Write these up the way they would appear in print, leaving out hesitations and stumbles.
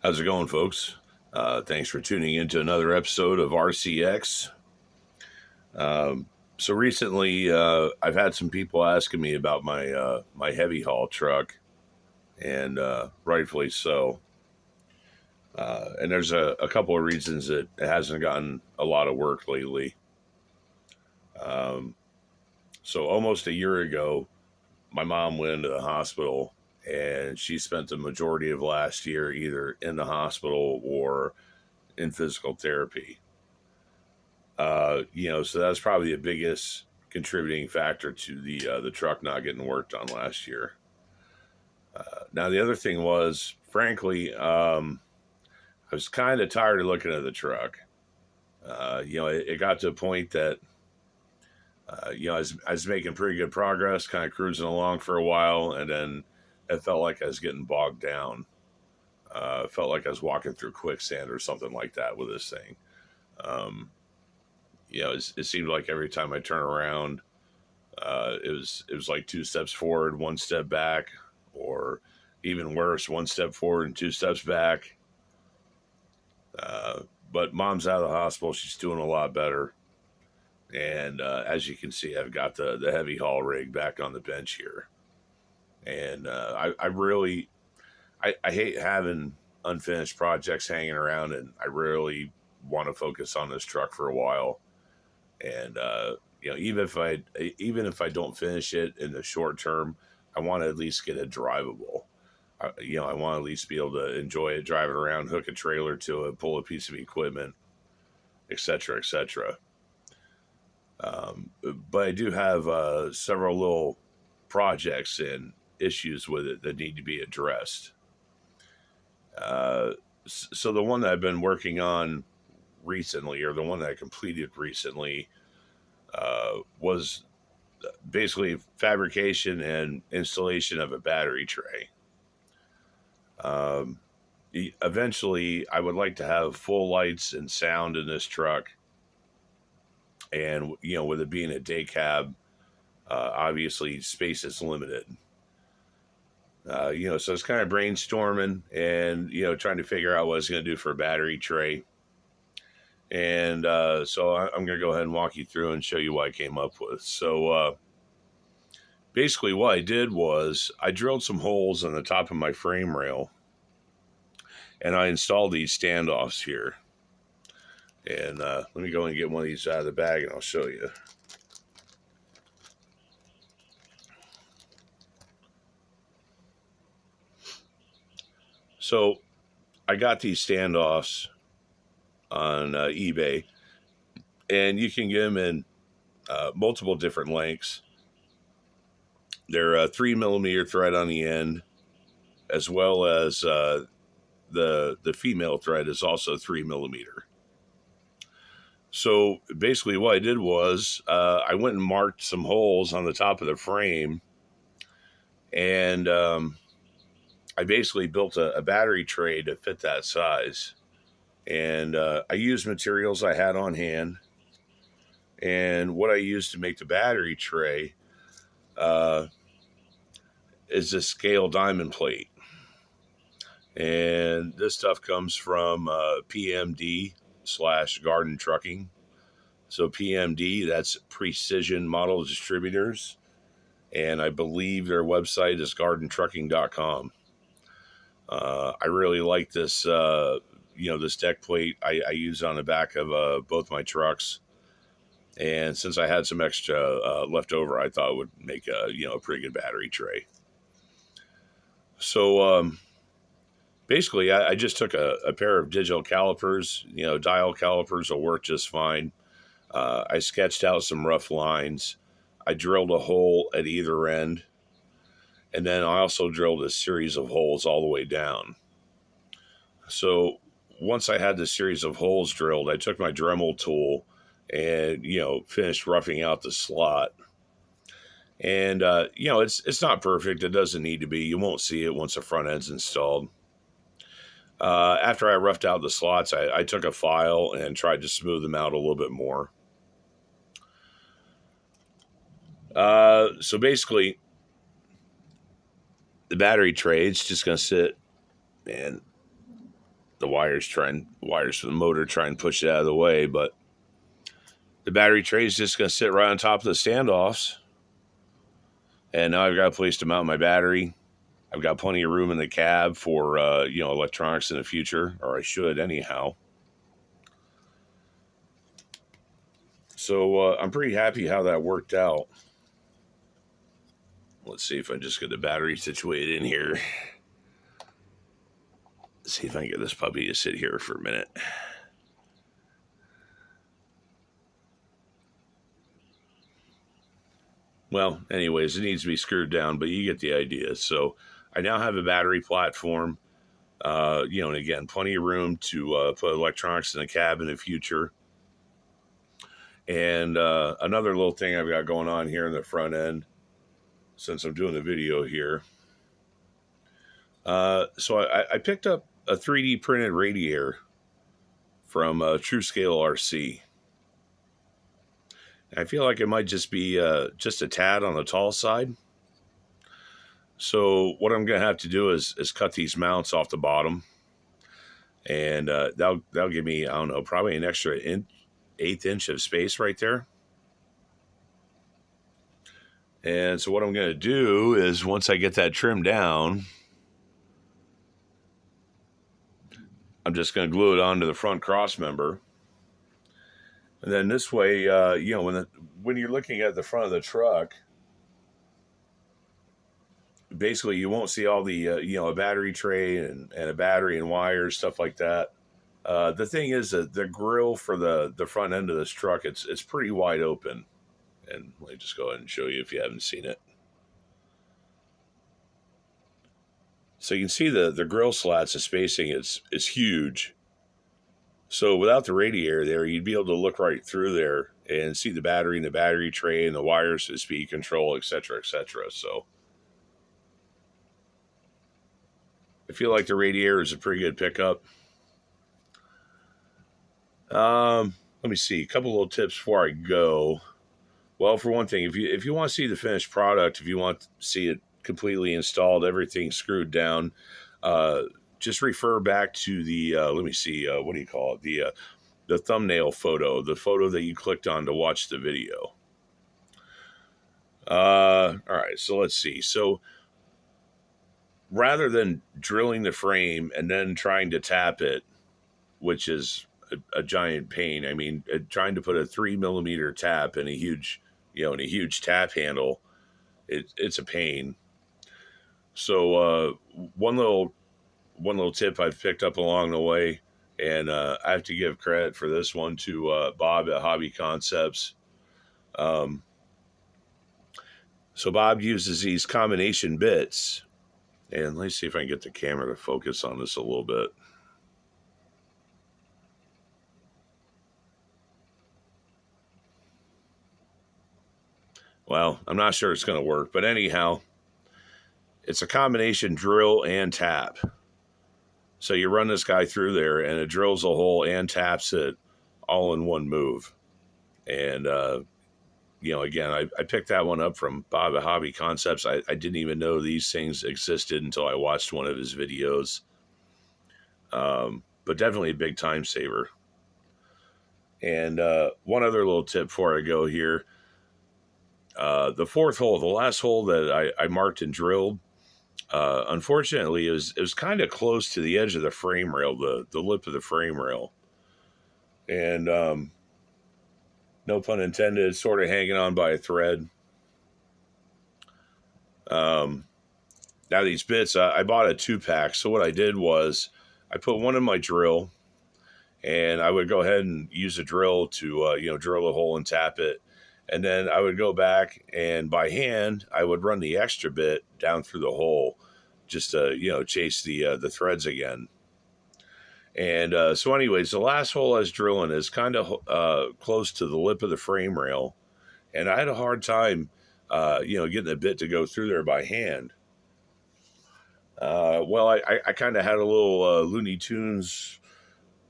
How's it going, folks? Thanks for tuning in to another episode of RCX. So recently, I've had some people asking me about my heavy haul truck, and rightfully so. And there's a couple of reasons that it hasn't gotten a lot of work lately. Um, so almost a year ago, my mom went into the hospital, and she spent the majority of last year either in the hospital or in physical therapy. So that's probably the biggest contributing factor to the truck not getting worked on last year. Now the other thing was, frankly, I was kind of tired of looking at the truck. It got to a point that I was making pretty good progress, kind of cruising along for a while, and then it felt like I was getting bogged down. It felt like I was walking through quicksand or something like that with this thing. Um, it seemed like every time I turn around, it was like two steps forward, one step back, or even worse, one step forward and two steps back. Uh, but mom's out of the hospital; she's doing a lot better. And as you can see, I've got the heavy haul rig back on the bench here, and I really I hate having unfinished projects hanging around, and I really want to focus on this truck for a while. And even if I don't finish it in the short term, I want to at least get it drivable. I want to at least be able to enjoy it, drive it around, hook a trailer to it, pull a piece of equipment, etc., etc. But I do have several little projects and issues with it that need to be addressed. So the one that I've been working on recently, or the one that I completed recently, was basically fabrication and installation of a battery tray. Um, Eventually, I would like to have full lights and sound in this truck, and with it being a day cab, obviously space is limited. So it's kind of brainstorming and trying to figure out what it's going to do for a battery tray. And so I'm going to go ahead and walk you through and show you what I came up with. So basically, what I did was I drilled some holes on the top of my frame rail, and I installed these standoffs here. And let me go and get one of these out of the bag, and I'll show you. So I got these standoffs on eBay, and you can get them in multiple different lengths. They're a 3 millimeter thread on the end, as well as the female thread is also 3 millimeter. So basically, what I did was I went and marked some holes on the top of the frame, and I basically built a battery tray to fit that size. And I used materials I had on hand. And what I used to make the battery tray uh, is a scale diamond plate. And this stuff comes from PMD/Garden Trucking. So PMD, that's Precision Model Distributors. And I believe their website is gardentrucking.com. I really like this, this deck plate I use on the back of both my trucks. And since I had some extra left over, I thought it would make a pretty good battery tray. So basically, I just took a pair of digital calipers. Dial calipers will work just fine. I sketched out some rough lines. I drilled a hole at either end. And then I also drilled a series of holes all the way down. So once I had the series of holes drilled, I took my Dremel tool and, finished roughing out the slot. And, it's not perfect. It doesn't need to be. You won't see it once the front end's installed. After I roughed out the slots, I took a file and tried to smooth them out a little bit more. So basically, the battery tray is just going to sit and the wires for the motor try and push it out of the way, but the battery tray is just going to sit right on top of the standoffs. And now I've got a place to mount my battery. I've got plenty of room in the cab for, electronics in the future, or I should anyhow. So I'm pretty happy how that worked out. Let's see if I just get the battery situated in here. Let's see if I can get this puppy to sit here for a minute. Well, anyways, it needs to be screwed down, but you get the idea. So I now have a battery platform, and again, plenty of room to put electronics in the cab in the future. And another little thing I've got going on here in the front end, since I'm doing the video here. So I picked up a 3D printed radiator from TrueScale RC. I feel like it might just be just a tad on the tall side. So what I'm going to have to do is cut these mounts off the bottom. And that'll give me, I don't know, probably an extra eighth inch of space right there. And so what I'm going to do is once I get that trimmed down, I'm just going to glue it onto the front cross member. And then this way, when you're looking at the front of the truck, basically you won't see all the, a battery tray and a battery and wires, stuff like that. The thing is that the grill for the front end of this truck, it's pretty wide open. And let me just go ahead and show you if you haven't seen it. So you can see the grill slats, the spacing is huge. So without the radiator there, you'd be able to look right through there and see the battery and the battery tray and the wires to speed control, etc., etc. So I feel like the radiator is a pretty good pickup. Let me see a couple little tips before I go. Well, for one thing, if you want to see the finished product, if you want to see it completely installed, everything screwed down, just refer back to the, what do you call it? The thumbnail photo, the photo that you clicked on to watch the video. All right, so let's see. So rather than drilling the frame and then trying to tap it, which is a giant pain. I mean, trying to put a 3mm tap in a huge tap handle, it's a pain. So one little tip I've picked up along the way, and I have to give credit for this one to Bob at Hobby Concepts. So Bob uses these combination bits, and let's see if I can get the camera to focus on this a little bit. Well, I'm not sure it's going to work, but anyhow, it's a combination drill and tap. So you run this guy through there and it drills a hole and taps it all in one move. And, again, I picked that one up from Bob at Hobby Concepts. I didn't even know these things existed until I watched one of his videos. But definitely a big time saver. And one other little tip before I go here. The fourth hole, the last hole that I marked and drilled, unfortunately, it was kind of close to the edge of the frame rail, the lip of the frame rail. And no pun intended, sort of hanging on by a thread. Now these bits, I bought a 2-pack. So what I did was I put one in my drill, and I would go ahead and use a drill to, drill a hole and tap it. And then I would go back and by hand, I would run the extra bit down through the hole just to, chase the threads again. And so anyways, the last hole I was drilling is kind of close to the lip of the frame rail. And I had a hard time, getting the bit to go through there by hand. Well, I kind of had a little Looney Tunes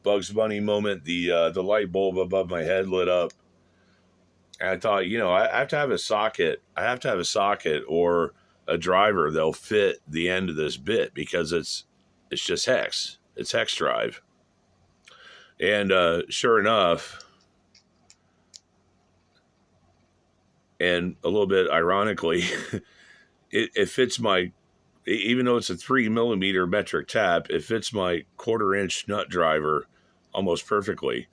Bugs Bunny moment. The light bulb above my head lit up. And I thought, I have to have a socket. I have to have a socket or a driver that'll fit the end of this bit because it's just hex. It's hex drive. And sure enough, and a little bit ironically, it fits my, even though it's a 3 millimeter metric tap, it fits my 1/4 inch nut driver almost perfectly.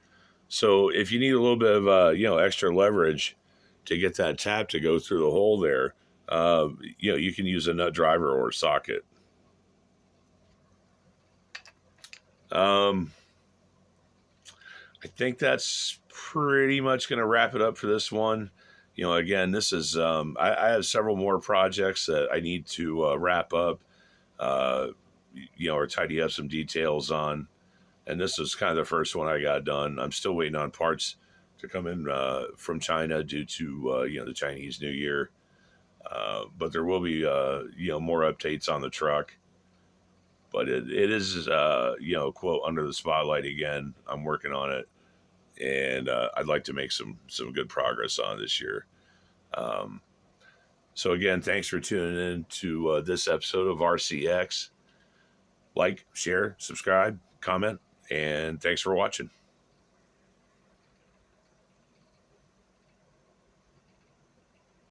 So if you need a little bit of extra leverage to get that tap to go through the hole there, you can use a nut driver or a socket. I think that's pretty much going to wrap it up for this one. Again, this is I have several more projects that I need to wrap up, uh, or tidy up some details on. And this was kind of the first one I got done. I'm still waiting on parts to come in from China due to the Chinese New Year. But there will be more updates on the truck. But it is quote, under the spotlight again. I'm working on it, and I'd like to make some good progress on this year. Um, so again, thanks for tuning in to this episode of RCX. Like, share, subscribe, comment, and thanks for watching.